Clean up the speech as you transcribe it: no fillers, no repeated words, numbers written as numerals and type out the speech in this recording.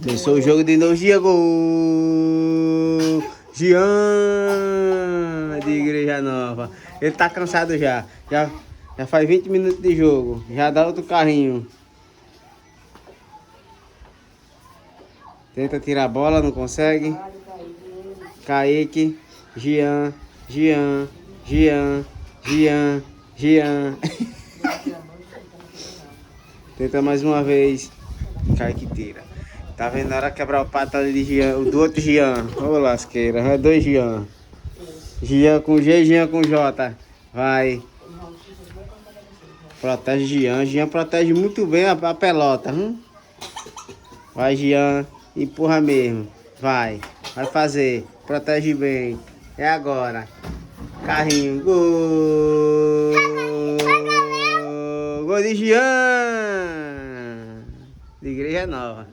Começou o jogo de novo, Gia, gol! Jean de Igreja Nova. Ele tá cansado já faz 20 minutos de jogo. Já dá outro carrinho. Tenta tirar a bola, não consegue. Kaique, Jean, Jean, Jean, Jean, Jean. Tenta mais uma vez. Kaique tira. Tá vendo? Na hora de quebrar o pato ali de Jean, o do outro Jean. Ô lasqueira, é dois Jean. Jean com G, Jean com J. Vai. Protege Jean. Jean protege muito bem a pelota. Vai, Jean. Empurra mesmo. Vai. Vai fazer. Protege bem. É agora. Carrinho. Gol. Gol de Jean. De Igreja Nova.